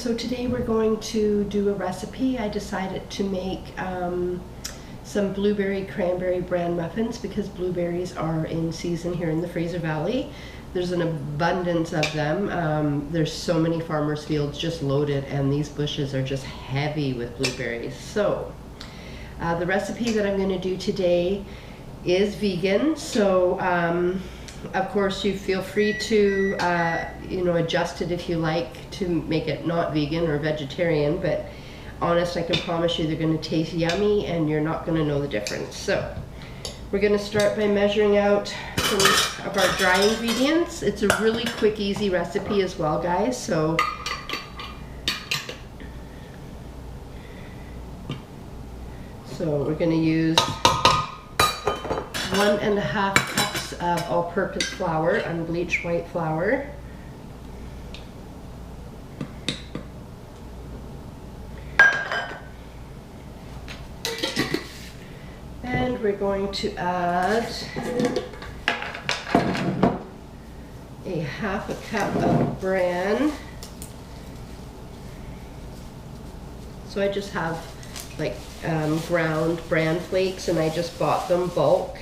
So today we're going to do a recipe. I decided to make some blueberry cranberry bran muffins because blueberries are in season here in the Fraser Valley. There's an abundance of them. There's so many farmers' fields just loaded, and these bushes are just heavy with blueberries. So the recipe that I'm going to do today is vegan, so of course you feel free to adjust it if you like to make it not vegan or vegetarian, but honest, I can promise you they're going to taste yummy and you're not going to know the difference. So we're going to start by measuring out some of our dry ingredients. It's a really quick, easy recipe as well, guys. So we're going to use 1.5 cups of all-purpose flour, unbleached white flour. And we're going to add a 1/2 cup of bran. So I just have like ground bran flakes, and I just bought them bulk.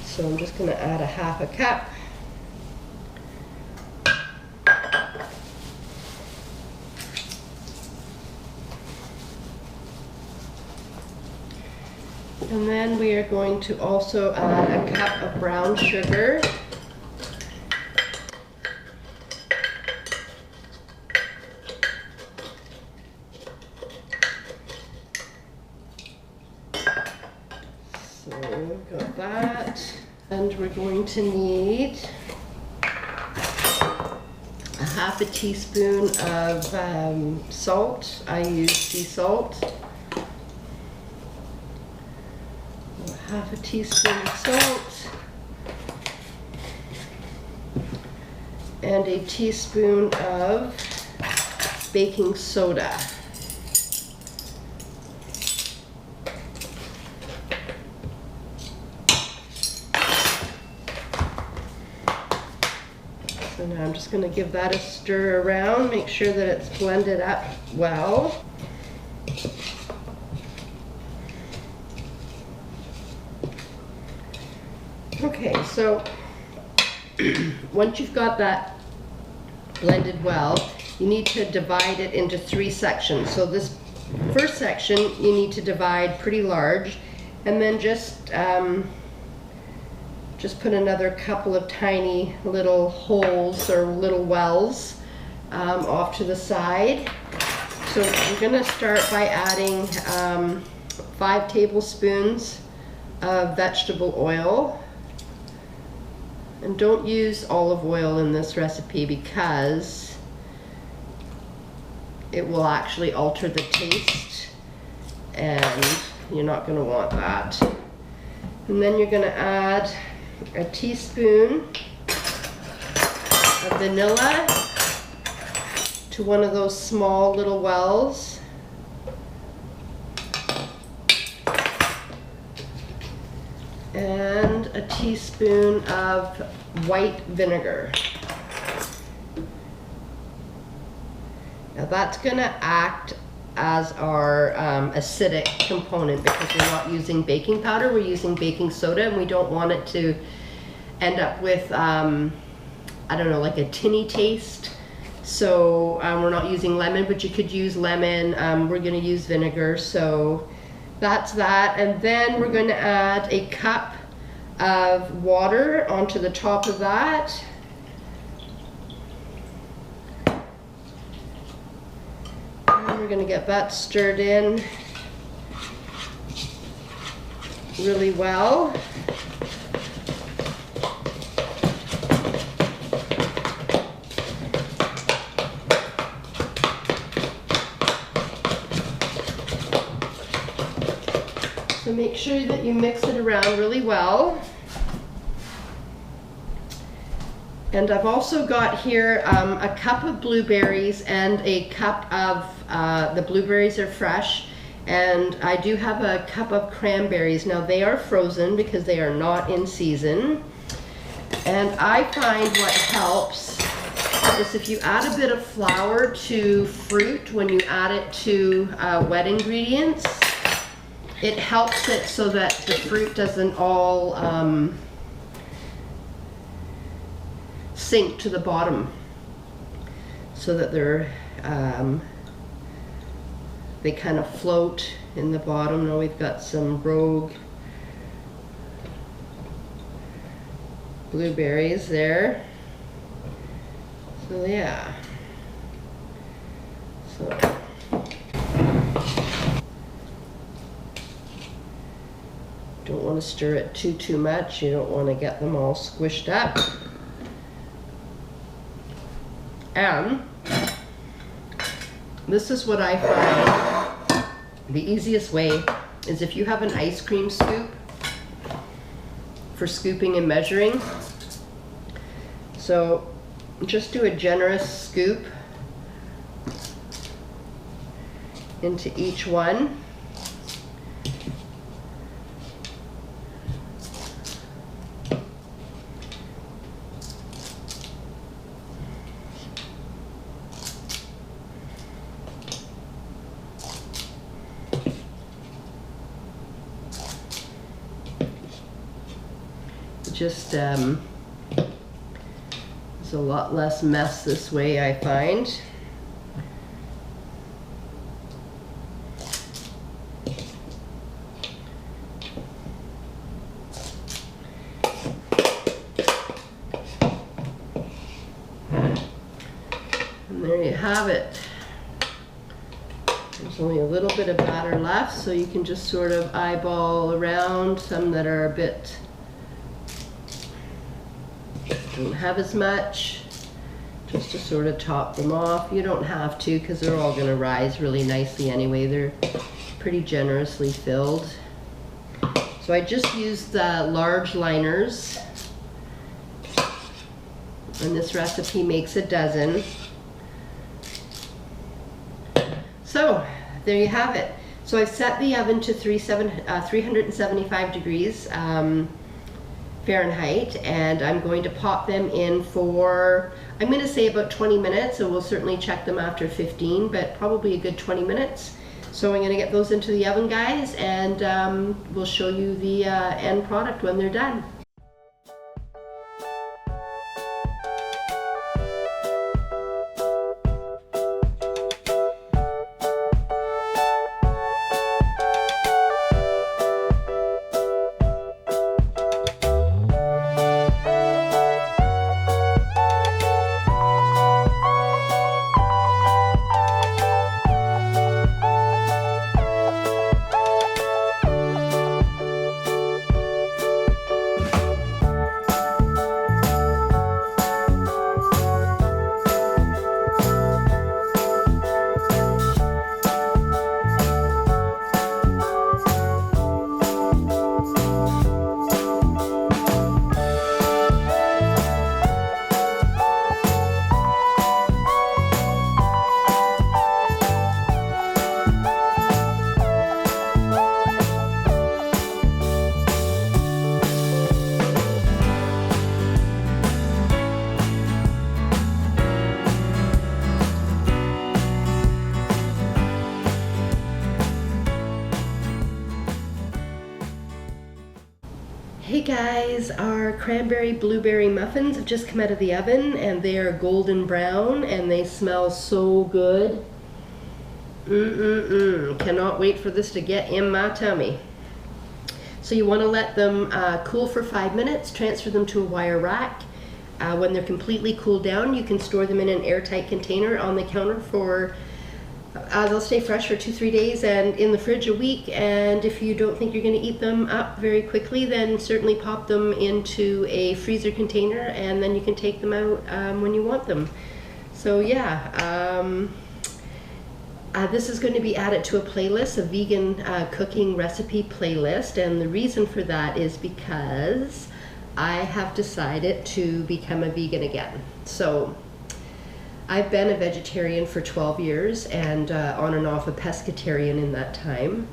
So I'm just going to add a 1/2 cup. And then we are going to also add a cup of brown sugar. So we've got that. And we're going to need a 1/2 teaspoon of salt. I use sea salt. 1/2 teaspoon of salt. And a teaspoon of baking soda. So now I'm just going to give that a stir around, make sure that it's blended up well. Okay, so once you've got that blended well, you need to divide it into 3 sections. So this first section you need to divide pretty large, and then just put another couple of tiny little holes or little wells off to the side. So we're going to start by adding 5 tablespoons of vegetable oil. And don't use olive oil in this recipe because it will actually alter the taste, and you're not going to want that. And then you're going to add a teaspoon of vanilla to one of those small little wells. And a teaspoon of white vinegar. Now that's going to act as our acidic component because we're not using baking powder, we're using baking soda, and we don't want it to end up with, I don't know, like a tinny taste. So we're not using lemon, but you could use lemon. We're going to use vinegar, so that's that. And then we're going to add a cup of water onto the top of that. And we're going to get that stirred in really well. So make sure that you mix it around really well. And I've also got here a cup of blueberries and a cup of, the blueberries are fresh, and I do have a cup of cranberries. Now they are frozen because they are not in season. And I find what helps is if you add a bit of flour to fruit when you add it to wet ingredients, it helps it so that the fruit doesn't all sink to the bottom, so that they kind of float in the bottom. Now we've got some rogue blueberries there. So yeah. So don't want to stir it too much. You don't want to get them all squished up. And this is what I find the easiest way is if you have an ice cream scoop for scooping and measuring. So just do a generous scoop into each one. Just there's a lot less mess this way, I find. And there you have it. There's only a little bit of batter left, so you can just sort of eyeball around some that are a bit don't have as much, just to sort of top them off. You don't have to, because they're all going to rise really nicely anyway. They're pretty generously filled. So I just used the large liners, and this recipe makes a dozen. So there you have it. So I've set the oven to 375 degrees Fahrenheit, and I'm going to pop them in for, I'm going to say about 20 minutes, so we'll certainly check them after 15, but probably a good 20 minutes. So I'm going to get those into the oven, guys, and we'll show you the end product when they're done. Hey guys, our cranberry blueberry muffins have just come out of the oven, and they are golden brown and they smell so good. Cannot wait for this to get in my tummy. So you want to let them cool for 5 minutes, transfer them to a wire rack. When they're completely cooled down, you can store them in an airtight container on the counter for they'll stay fresh for 2-3 days, and in the fridge a week. And if you don't think you're going to eat them up very quickly, then certainly pop them into a freezer container, and then you can take them out when you want them. So yeah, this is going to be added to a playlist, a vegan cooking recipe playlist, and the reason for that is because I have decided to become a vegan again. So I've been a vegetarian for 12 years and on and off a pescatarian in that time.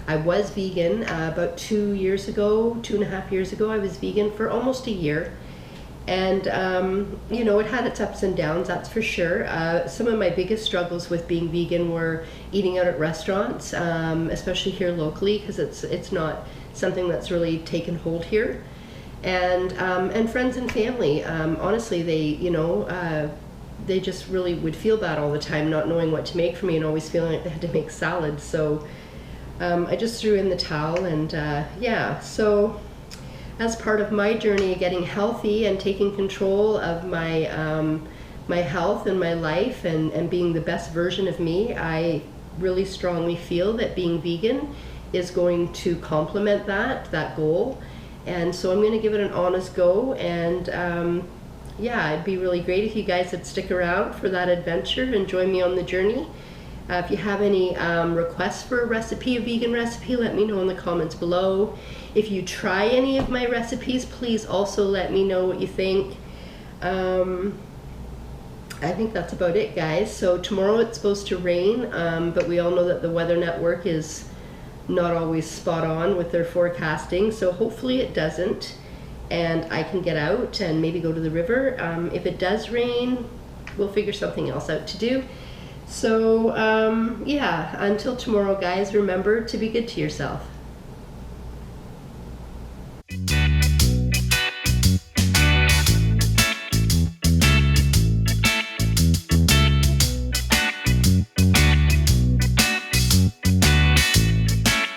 I was vegan about 2 years ago, 2.5 years ago. I was vegan for almost a year, And you know, it had its ups and downs, that's for sure. Some of my biggest struggles with being vegan were eating out at restaurants, especially here locally, because it's not something that's really taken hold here. And friends and family, honestly, they just really would feel bad all the time, not knowing what to make for me and always feeling like they had to make salad. So I just threw in the towel, and yeah. So as part of my journey of getting healthy and taking control of my health and my life, and being the best version of me, I really strongly feel that being vegan is going to complement that goal. And so I'm going to give it an honest go, and yeah, it'd be really great if you guys would stick around for that adventure and join me on the journey. If you have any requests for a vegan recipe, let me know in the comments below. If you try any of my recipes, please also let me know what you think. I think that's about it, guys. So tomorrow it's supposed to rain, but we all know that the Weather Network is not always spot on with their forecasting, so hopefully it doesn't, and I can get out and maybe go to the river. If it does rain, we'll figure something else out to do. So yeah, until tomorrow, guys, remember to be good to yourself.